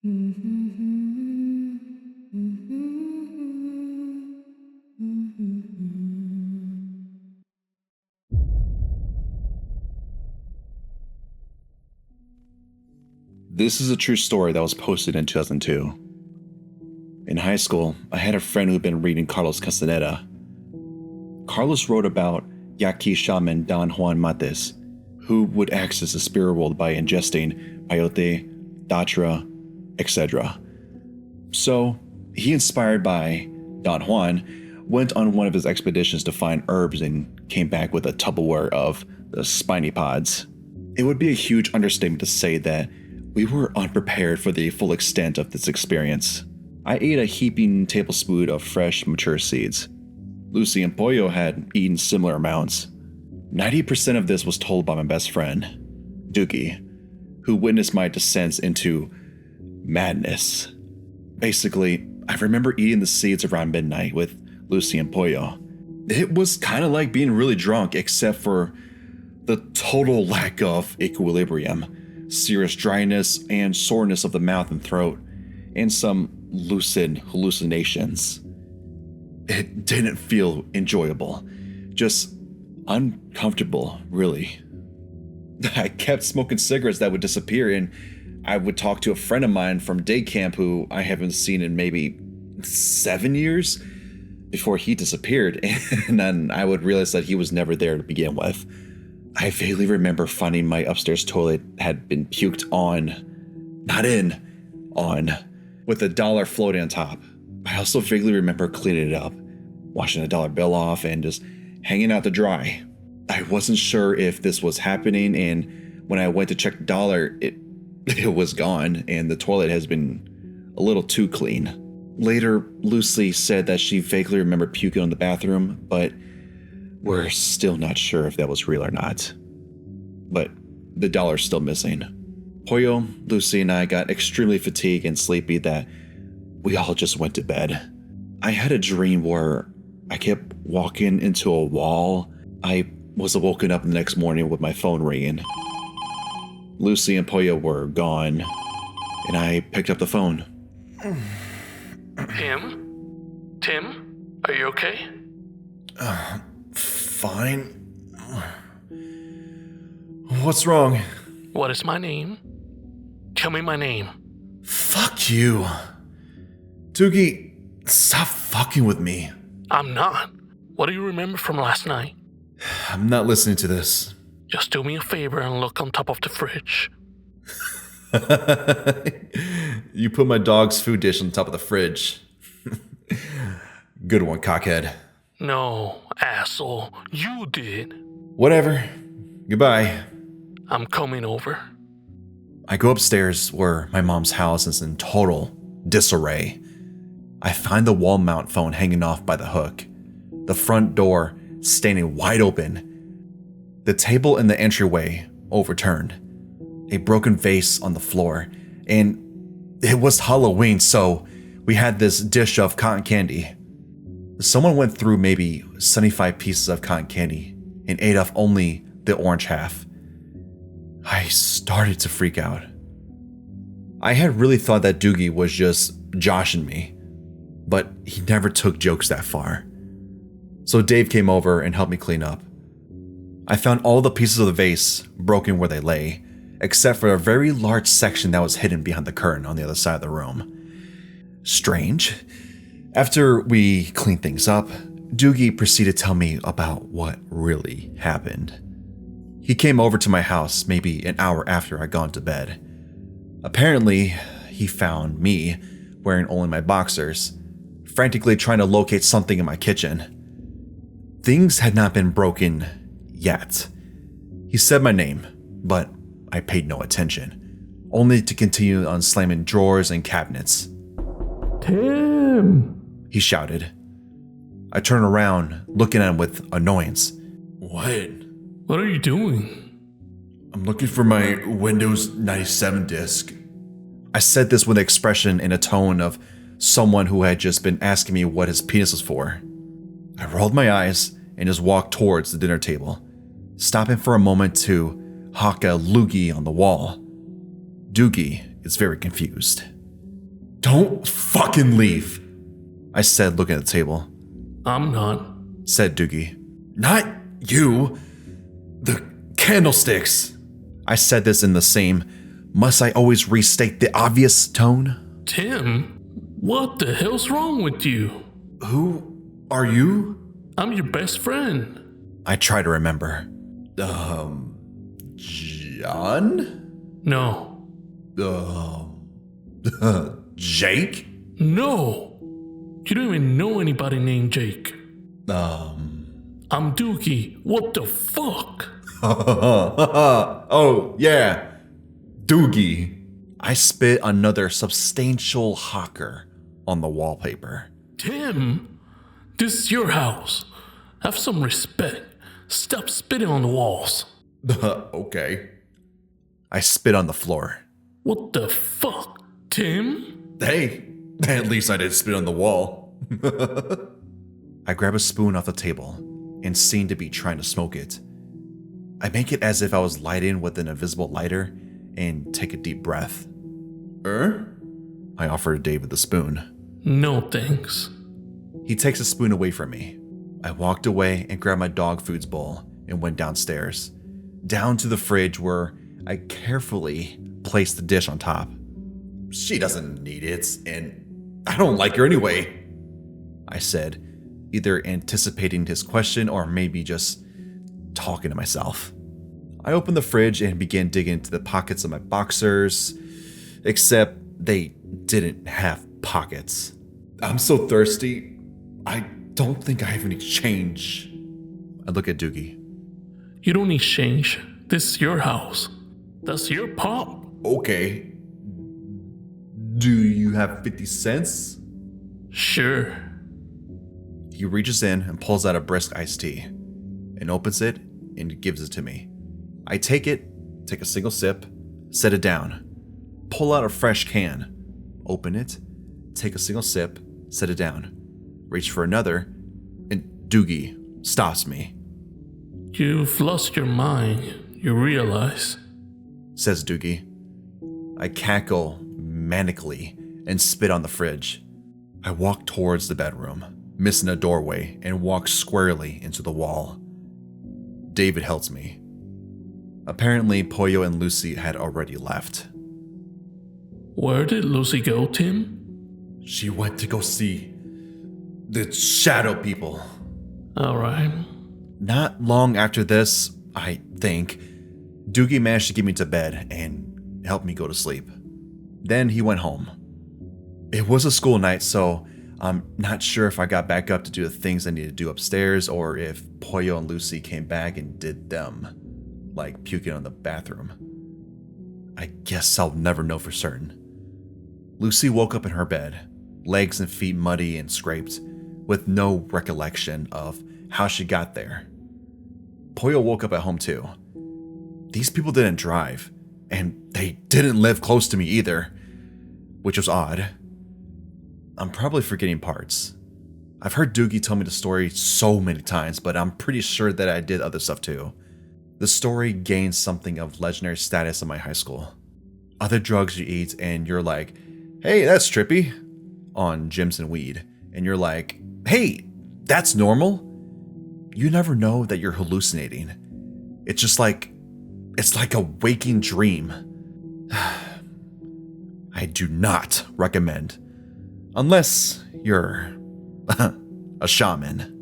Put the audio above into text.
This is a true story that was posted in 2002. In high school, I had a friend who'd been reading Carlos Castaneda. Carlos wrote about Yaqui shaman Don Juan Mates, who would access the spirit world by ingesting peyote, datura, etc. So, he, inspired by Don Juan, went on one of his expeditions to find herbs and came back with a Tupperware of the spiny pods. It would be a huge understatement to say that we were unprepared for the full extent of this experience. I ate a heaping tablespoon of fresh, mature seeds. Lucy and Pollo had eaten similar amounts. 90% of this was told by my best friend, Doogie, who witnessed my descent into madness. Basically, I remember eating the seeds around midnight with Lucy and Pollo. It was kind of like being really drunk, except for the total lack of equilibrium, serious dryness and soreness of the mouth and throat, and some lucid hallucinations. It didn't feel enjoyable, just uncomfortable, really. I kept smoking cigarettes that would disappear, and I would talk to a friend of mine from day camp who I haven't seen in maybe 7 years before he disappeared, and then I would realize that he was never there to begin with. I vaguely remember finding my upstairs toilet had been puked on, not in, on, with $1 floating on top. I also vaguely remember cleaning it up, washing a $1 bill off, and just hanging out to dry. I wasn't sure if this was happening, and when I went to check the dollar, it was gone, and the toilet has been a little too clean. Later, Lucy said that she vaguely remembered puking on the bathroom, but we're still not sure if that was real or not. But the $1's still missing. Pollo, Lucy, and I got extremely fatigued and sleepy that we all just went to bed. I had a dream where I kept walking into a wall. I was woken up the next morning with my phone ringing. Lucy and Pollo were gone, and I picked up the phone. Tim, are you okay? Fine. What's wrong? What is my name? Tell me my name. Fuck you. Doogie, stop fucking with me. I'm not. What do you remember from last night? I'm not listening to this. Just do me a favor and look on top of the fridge. You put my dog's food dish on top of the fridge. Good one, cockhead. No, asshole. You did. Whatever. Goodbye. I'm coming over. I go upstairs where my mom's house is in total disarray. I find the wall mount phone hanging off by the hook. The front door standing wide open. The table in the entryway overturned. A broken vase on the floor. And it was Halloween, so we had this dish of cotton candy. Someone went through maybe 75 pieces of cotton candy and ate off only the orange half. I started to freak out. I had really thought that Doogie was just joshing me, but he never took jokes that far. So Dave came over and helped me clean up. I found all the pieces of the vase broken where they lay, except for a very large section that was hidden behind the curtain on the other side of the room. Strange. After we cleaned things up, Doogie proceeded to tell me about what really happened. He came over to my house maybe an hour after I'd gone to bed. Apparently, he found me, wearing only my boxers, frantically trying to locate something in my kitchen. Things had not been broken yet. He said my name, but I paid no attention, only to continue on slamming drawers and cabinets. Tim! He shouted. I turned around, looking at him with annoyance. What? What are you doing? I'm looking for my Windows 97 disk. I said this with an expression and a tone of someone who had just been asking me what his penis was for. I rolled my eyes and just walked towards the dinner table, stopping for a moment to hawk a loogie on the wall. Doogie is very confused. Don't fucking leave, I said, looking at the table. I'm not. Said Doogie. Not you. The candlesticks. I said this in the same, must I always restate the obvious tone? Tim, what the hell's wrong with you? Who are you? I'm your best friend. I try to remember. John? No. Jake? No. You don't even know anybody named Jake. I'm Doogie. What the fuck? Oh, yeah. Doogie. I spit another substantial hawker on the wallpaper. Tim, this is your house. Have some respect. Stop spitting on the walls. Okay. I spit on the floor. What the fuck, Tim? Hey, at least I didn't spit on the wall. I grab a spoon off the table and seem to be trying to smoke it. I make it as if I was lighting with an invisible lighter and take a deep breath. I offer David the spoon. No thanks. He takes a spoon away from me. I walked away and grabbed my dog food's bowl and went downstairs, down to the fridge where I carefully placed the dish on top. She doesn't need it, and I don't like her anyway, I said, either anticipating his question or maybe just talking to myself. I opened the fridge and began digging into the pockets of my boxers, except they didn't have pockets. I'm so thirsty, I don't think I have any change. I look at Doogie. You don't need change. This is your house. That's your pop. Okay. Do you have 50 cents? Sure. He reaches in and pulls out a brisk iced tea and opens it and gives it to me. I take it, take a single sip, set it down, pull out a fresh can, open it, take a single sip, set it down, reach for another, and Doogie stops me. You've lost your mind, you realize. Says Doogie. I cackle manically and spit on the fridge. I walk towards the bedroom, missing a doorway, and walk squarely into the wall. David helps me. Apparently, Pollo and Lucy had already left. Where did Lucy go, Tim? She went to go see the shadow people. Alright. Not long after this, I think, Doogie managed to get me to bed and help me go to sleep. Then he went home. It was a school night, so I'm not sure if I got back up to do the things I needed to do upstairs or if Pollo and Lucy came back and did them, like puking on the bathroom. I guess I'll never know for certain. Lucy woke up in her bed, legs and feet muddy and scraped, with no recollection of how she got there. Pollo woke up at home too. These people didn't drive, and they didn't live close to me either, which was odd. I'm probably forgetting parts. I've heard Doogie tell me the story so many times, but I'm pretty sure that I did other stuff too. The story gained something of legendary status in my high school. Other drugs you eat and you're like, hey, that's trippy, on gyms and weed. And you're like, hey, that's normal. You never know that you're hallucinating. It's like a waking dream. I do not recommend. Unless you're a shaman.